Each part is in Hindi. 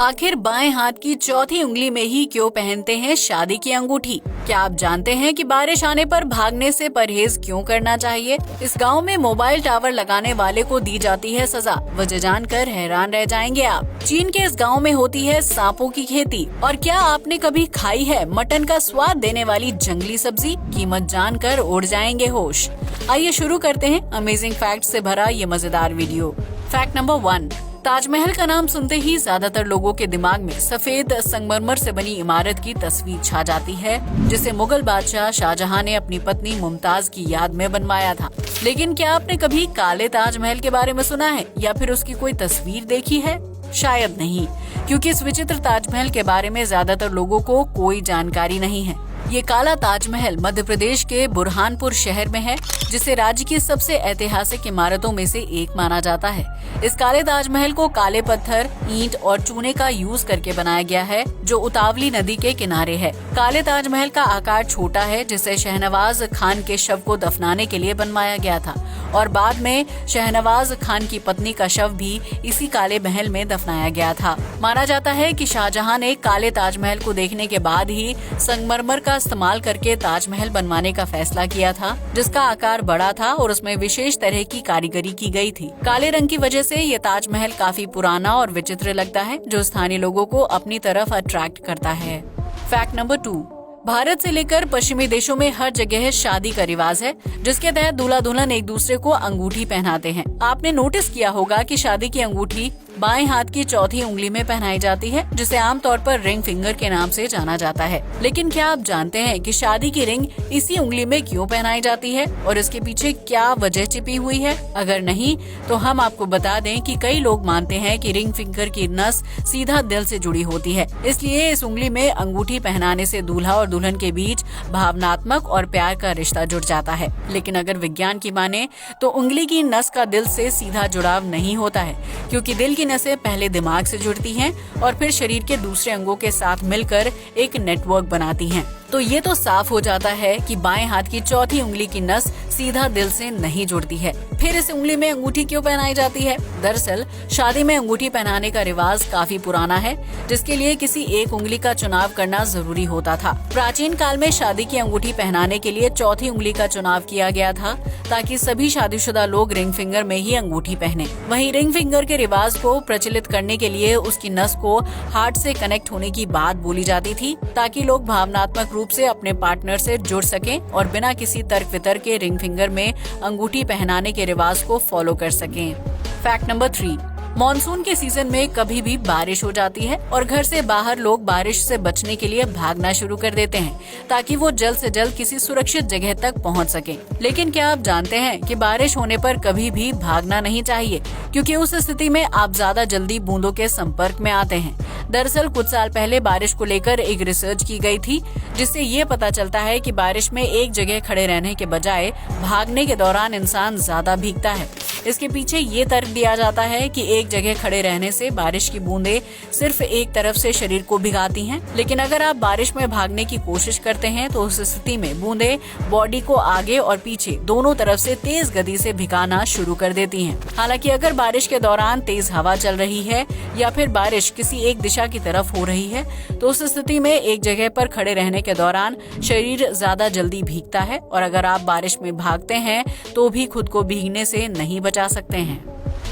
आखिर बाएं हाथ की चौथी उंगली में ही क्यों पहनते हैं शादी की अंगूठी? क्या आप जानते हैं कि बारिश आने पर भागने से परहेज क्यों करना चाहिए? इस गांव में मोबाइल टावर लगाने वाले को दी जाती है सजा। वजह जानकर हैरान रह जाएंगे आप। चीन के इस गांव में होती है सांपों की खेती। और क्या आपने कभी खाई है मटन का स्वाद देने वाली जंगली सब्जी? कीमत जानकर उड़ जाएंगे होश। आइए शुरू करते हैं अमेजिंग फैक्ट से भरा ये मजेदार वीडियो। Fact number 1। ताजमहल का नाम सुनते ही ज्यादातर लोगों के दिमाग में सफेद संगमरमर से बनी इमारत की तस्वीर छा जाती है, जिसे मुगल बादशाह शाहजहां ने अपनी पत्नी मुमताज की याद में बनवाया था। लेकिन क्या आपने कभी काले ताजमहल के बारे में सुना है या फिर उसकी कोई तस्वीर देखी है? शायद नहीं, क्योंकि इस विचित्र ताजमहल के बारे में ज्यादातर लोगों को कोई जानकारी नहीं है। ये काला ताजमहल मध्य प्रदेश के बुरहानपुर शहर में है, जिसे राज्य की सबसे ऐतिहासिक इमारतों में से एक माना जाता है। इस काले ताजमहल को काले पत्थर, ईंट और चूने का यूज करके बनाया गया है, जो उतावली नदी के किनारे है। काले ताजमहल का आकार छोटा है, जिसे शहनवाज खान के शव को दफनाने के लिए बनवाया गया था और बाद में शहनवाज खान की पत्नी का शव भी इसी काले महल में दफनाया गया था। माना जाता है कि शाहजहां ने काले ताजमहल को देखने के बाद ही संगमरमर का इस्तेमाल करके ताजमहल बनवाने का फैसला किया था, जिसका आकार बड़ा था और उसमें विशेष तरह की कारीगरी की गई थी। काले रंग की वजह से ये ताजमहल काफी पुराना और विचित्र लगता है, जो स्थानीय लोगों को अपनी तरफ अट्रैक्ट करता है। Fact number 2। भारत से लेकर पश्चिमी देशों में हर जगह शादी का रिवाज है, जिसके तहत दूल्हा दुल्हन एक दूसरे को अंगूठी पहनाते हैं। आपने नोटिस किया होगा कि शादी की अंगूठी बाएं हाथ की चौथी उंगली में पहनाई जाती है, जिसे आमतौर पर रिंग फिंगर के नाम से जाना जाता है। लेकिन क्या आप जानते हैं कि शादी की रिंग इसी उंगली में क्यों पहनाई जाती है और इसके पीछे क्या वजह छिपी हुई है? अगर नहीं तो हम आपको बता दें कि कई लोग मानते हैं कि रिंग फिंगर की नस सीधा दिल से जुड़ी होती है, इसलिए इस उंगली में अंगूठी पहनाने से दूल्हा और दुल्हन के बीच भावनात्मक और प्यार का रिश्ता जुड़ जाता है। लेकिन अगर विज्ञान की माने तो उंगली की नस का दिल से सीधा जुड़ाव नहीं होता है, क्योंकि दिल की नसें पहले दिमाग से जुड़ती हैं और फिर शरीर के दूसरे अंगों के साथ मिलकर एक नेटवर्क बनाती हैं। तो ये तो साफ हो जाता है कि बाएं हाथ की चौथी उंगली की नस सीधा दिल से नहीं जुड़ती है। फिर इस उंगली में अंगूठी क्यों पहनाई जाती है? दरअसल शादी में अंगूठी पहनाने का रिवाज काफी पुराना है, जिसके लिए किसी एक उंगली का चुनाव करना जरूरी होता था। प्राचीन काल में शादी की अंगूठी पहनाने के लिए चौथी उंगली का चुनाव किया गया था, ताकि सभी शादीशुदा लोग रिंग फिंगर में ही अंगूठी पहने। वहीं रिंग फिंगर के रिवाज को प्रचलित करने के लिए उसकी नस को हार्ट से कनेक्ट होने की बात बोली जाती थी, ताकि लोग भावनात्मक रूप से अपने पार्टनर से जुड़ सकें और बिना किसी तर्क वितर्क के रिंग फिंगर में अंगूठी पहनाने के रिवाज को फॉलो कर सकें। Fact number 3। मॉनसून के सीजन में कभी भी बारिश हो जाती है और घर से बाहर लोग बारिश से बचने के लिए भागना शुरू कर देते हैं, ताकि वो जल्द से जल्द किसी सुरक्षित जगह तक पहुंच सकें। लेकिन क्या आप जानते हैं कि बारिश होने पर कभी भी भागना नहीं चाहिए, क्योंकि उस स्थिति में आप ज्यादा जल्दी बूंदों के संपर्क में आते हैं। दरअसल कुछ साल पहले बारिश को लेकर एक रिसर्च की गई थी, जिससे ये पता चलता है कि बारिश में एक जगह खड़े रहने के बजाय भागने के दौरान इंसान ज्यादा भीगता है। इसके पीछे ये तर्क दिया जाता है कि एक जगह खड़े रहने से बारिश की बूंदें सिर्फ एक तरफ से शरीर को भिगाती हैं, लेकिन अगर आप बारिश में भागने की कोशिश करते हैं तो उस स्थिति में बूंदें बॉडी को आगे और पीछे दोनों तरफ से तेज गति से भिगाना शुरू कर देती हैं। हालांकि अगर बारिश के दौरान तेज हवा चल रही है या फिर बारिश किसी एक दिशा की तरफ हो रही है, तो उस स्थिति में एक जगह पर खड़े रहने के दौरान शरीर ज्यादा जल्दी भीगता है और अगर आप बारिश में भागते हैं तो भी खुद को भीगने से नहीं बचा सकते हैं।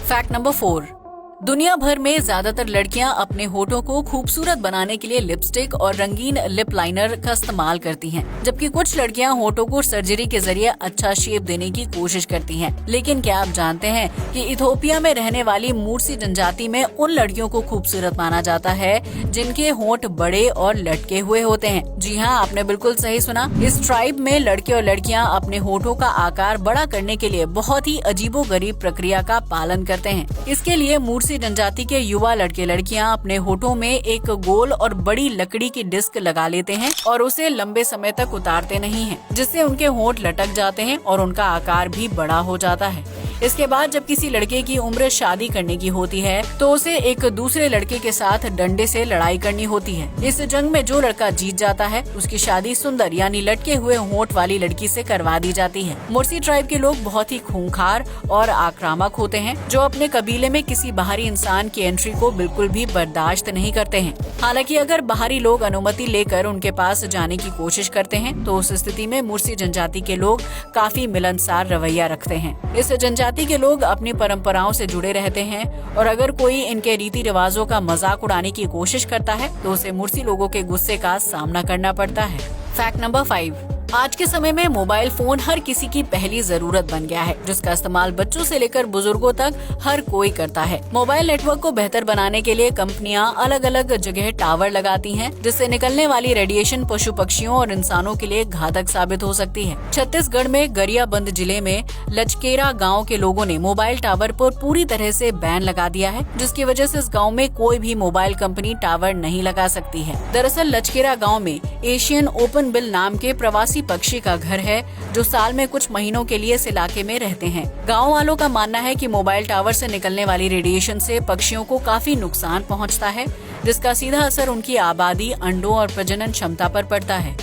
Fact number 4। दुनिया भर में ज्यादातर लड़कियां अपने होठों को खूबसूरत बनाने के लिए लिपस्टिक और रंगीन लिप लाइनर का इस्तेमाल करती हैं, जबकि कुछ लड़कियां होठों को सर्जरी के जरिए अच्छा शेप देने की कोशिश करती हैं। लेकिन क्या आप जानते हैं कि इथोपिया में रहने वाली मूर्सी जनजाति में उन लड़कियों को खूबसूरत माना जाता है जिनके होंठ बड़े और लटके हुए होते हैं। जी हाँ, आपने बिल्कुल सही सुना। इस ट्राइब में लड़के और लड़कियां अपने होठों का आकार बड़ा करने के लिए बहुत ही अजीबोगरीब प्रक्रिया का पालन करते हैं। इसके लिए मूर्सी जनजाति के युवा लड़के लड़कियां अपने होठों में एक गोल और बड़ी लकड़ी की डिस्क लगा लेते हैं और उसे लंबे समय तक उतारते नहीं हैं, जिससे उनके होंठ लटक जाते हैं और उनका आकार भी बड़ा हो जाता है। इसके बाद जब किसी लड़के की उम्र शादी करने की होती है तो उसे एक दूसरे लड़के के साथ डंडे से लड़ाई करनी होती है। इस जंग में जो लड़का जीत जाता है उसकी शादी सुंदर यानी लटके हुए होंठ वाली लड़की से करवा दी जाती है। मुर्सी ट्राइब के लोग बहुत ही खूंखार और आक्रामक होते हैं, जो अपने कबीले में किसी बाहरी इंसान की एंट्री को बिल्कुल भी बर्दाश्त नहीं करते हैं। हालांकि अगर बाहरी लोग अनुमति लेकर उनके पास जाने की कोशिश करते हैं तो उस स्थिति में मुर्सी जनजाति के लोग काफी मिलनसार रवैया रखते हैं। इस जनजाति के लोग अपनी परंपराओं से जुड़े रहते हैं और अगर कोई इनके रीति रिवाजों का मजाक उड़ाने की कोशिश करता है तो उसे मुर्सी लोगों के गुस्से का सामना करना पड़ता है। फैक्ट नंबर 5, आज के समय में मोबाइल फोन हर किसी की पहली जरूरत बन गया है, जिसका इस्तेमाल बच्चों से लेकर बुजुर्गों तक हर कोई करता है। मोबाइल नेटवर्क को बेहतर बनाने के लिए कंपनियां अलग अलग जगह टावर लगाती हैं, जिससे निकलने वाली रेडिएशन पशु पक्षियों और इंसानों के लिए घातक साबित हो सकती है। छत्तीसगढ़ में गरियाबंद जिले में लचकेरा गाँव के लोगों ने मोबाइल टावर पर पूरी तरह से बैन लगा दिया है, जिसकी वजह से इस गाँव में कोई भी मोबाइल कंपनी टावर नहीं लगा सकती है। दरअसल लचकेरा गाँव में एशियन ओपन बिल नाम के प्रवासी पक्षी का घर है, जो साल में कुछ महीनों के लिए इस इलाके में रहते हैं। गांव वालों का मानना है कि मोबाइल टावर से निकलने वाली रेडिएशन से पक्षियों को काफी नुकसान पहुंचता है, जिसका सीधा असर उनकी आबादी, अंडों और प्रजनन क्षमता पर पड़ता है।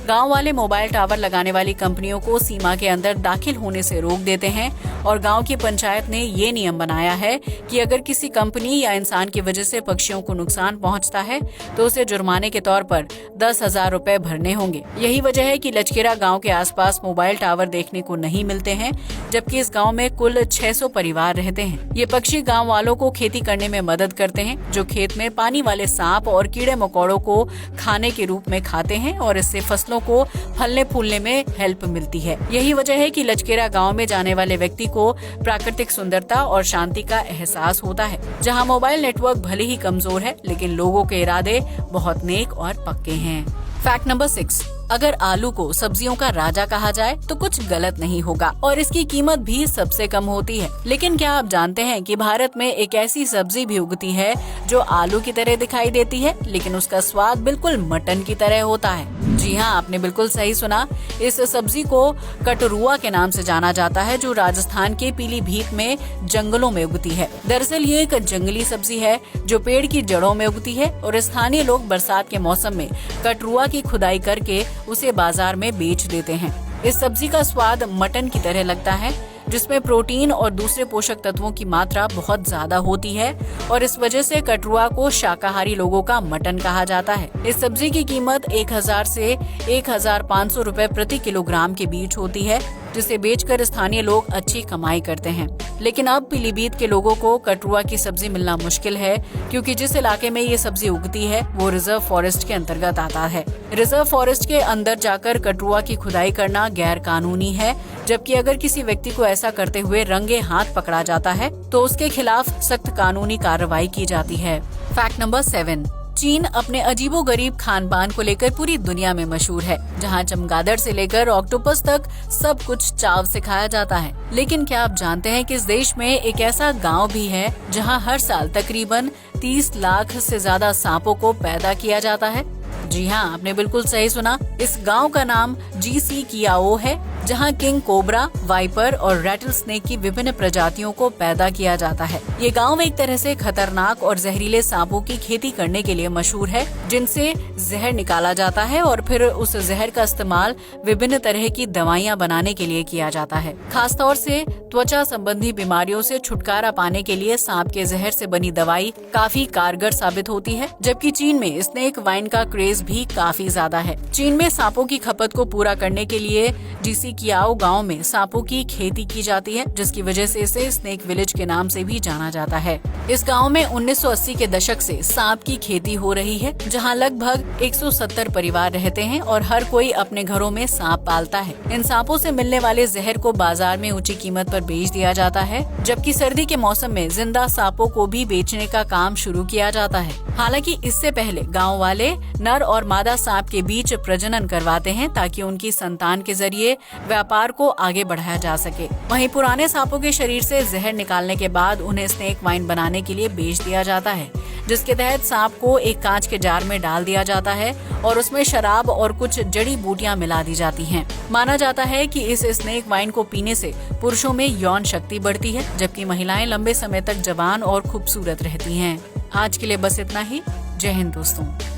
गांव वाले मोबाइल टावर लगाने वाली कंपनियों को सीमा के अंदर दाखिल होने से रोक देते हैं और गांव की पंचायत ने ये नियम बनाया है कि अगर किसी कंपनी या इंसान की वजह से पक्षियों को नुकसान पहुंचता है तो उसे जुर्माने के तौर पर 10,000 रुपए भरने होंगे। यही वजह है कि लचकेरा गांव के आसपास मोबाइल टावर देखने को नहीं मिलते हैं, जबकि इस गाँव में कुल 600 परिवार रहते हैं। ये पक्षी गाँव वालों को खेती करने में मदद करते हैं, जो खेत में पानी वाले सांप और कीड़े मकोड़ों को खाने के रूप में खाते हैं और इससे फसलों को फलने फूलने में हेल्प मिलती है। यही वजह है कि लचकेरा गांव में जाने वाले व्यक्ति को प्राकृतिक सुंदरता और शांति का एहसास होता है। जहां मोबाइल नेटवर्क भले ही कमजोर है, लेकिन लोगों के इरादे बहुत नेक और पक्के हैं। फैक्ट नंबर 6, अगर आलू को सब्जियों का राजा कहा जाए तो कुछ गलत नहीं होगा और इसकी कीमत भी सबसे कम होती है। लेकिन क्या आप जानते हैं कि भारत में एक ऐसी सब्जी भी उगती है जो आलू की तरह दिखाई देती है, लेकिन उसका स्वाद बिल्कुल मटन की तरह होता है। जी हाँ, आपने बिल्कुल सही सुना। इस सब्जी को कटरुआ के नाम से जाना जाता है, जो राजस्थान के पीलीभीत में जंगलों में उगती है। दरअसल ये एक जंगली सब्जी है जो पेड़ की जड़ों में उगती है और स्थानीय लोग बरसात के मौसम में कटरुआ की खुदाई करके उसे बाजार में बेच देते हैं। इस सब्जी का स्वाद मटन की तरह लगता है, जिसमें प्रोटीन और दूसरे पोषक तत्वों की मात्रा बहुत ज्यादा होती है और इस वजह से कटरुआ को शाकाहारी लोगों का मटन कहा जाता है। इस सब्जी की कीमत 1000 से 1500 रुपए प्रति किलोग्राम के बीच होती है, जिसे बेचकर स्थानीय लोग अच्छी कमाई करते हैं। लेकिन अब पीलीभीत के लोगों को कटरुआ की सब्जी मिलना मुश्किल है, क्योंकि जिस इलाके में ये सब्जी उगती है वो रिजर्व फॉरेस्ट के अंतर्गत आता है। रिजर्व फॉरेस्ट के अंदर जाकर कटरुआ की खुदाई करना गैर कानूनी है, जबकि अगर किसी व्यक्ति को ऐसा करते हुए रंगे हाथ पकड़ा जाता है तो उसके खिलाफ सख्त कानूनी कार्रवाई की जाती है। फैक्ट नंबर 7, चीन अपने अजीबोगरीब खान पान को लेकर पूरी दुनिया में मशहूर है, जहां चमगादड़ से लेकर ऑक्टोपस तक सब कुछ चाव से खाया जाता है। लेकिन क्या आप जानते हैं कि इस देश में एक ऐसा गांव भी है जहां हर साल तकरीबन 30 लाख से ज्यादा सांपों को पैदा किया जाता है? जी हाँ, आपने बिल्कुल सही सुना। इस गांव का नाम जीसी कियाओ है, जहां किंग कोबरा, वाइपर और रैटल स्नेक की विभिन्न प्रजातियों को पैदा किया जाता है। ये गांव एक तरह से खतरनाक और जहरीले सांपों की खेती करने के लिए मशहूर है, जिनसे जहर निकाला जाता है और फिर उस जहर का इस्तेमाल विभिन्न तरह की दवाइयां बनाने के लिए किया जाता है। खासतौर से त्वचा संबंधी बीमारियों से छुटकारा पाने के लिए सांप के जहर से बनी दवाई काफी कारगर साबित होती है। जबकि चीन में स्नेक वाइन का क्रेज भी काफी ज्यादा है। चीन में सांपों की खपत को पूरा करने के लिए जीसी कियाओ गांव में सांपों की खेती की जाती है, जिसकी वजह से इसे स्नेक विलेज के नाम से भी जाना जाता है। इस गांव में 1980 के दशक से सांप की खेती हो रही है, जहां लगभग 170 परिवार रहते हैं और हर कोई अपने घरों में सांप पालता है। इन सांपों से मिलने वाले जहर को बाजार में ऊंची कीमत पर बेच दिया जाता है, जबकि सर्दी के मौसम में जिंदा सांपों को भी बेचने का काम शुरू किया जाता है। हालांकि इससे पहले गाँव वाले नर और मादा सांप के बीच प्रजनन करवाते हैं, ताकि उनकी संतान के जरिए व्यापार को आगे बढ़ाया जा सके। वहीं पुराने सांपों के शरीर से जहर निकालने के बाद उन्हें स्नेक वाइन बनाने के लिए बेच दिया जाता है। जिसके तहत सांप को एक कांच के जार में डाल दिया जाता है और उसमें शराब और कुछ जड़ी बूटियां मिला दी जाती हैं। माना जाता है कि इस स्नेक वाइन को पीने से पुरुषों में यौन शक्ति बढ़ती है, जबकि महिलाएं लंबे समय तक जवान और खूबसूरत रहती हैं। आज के लिए बस इतना ही। जय हिंद दोस्तों।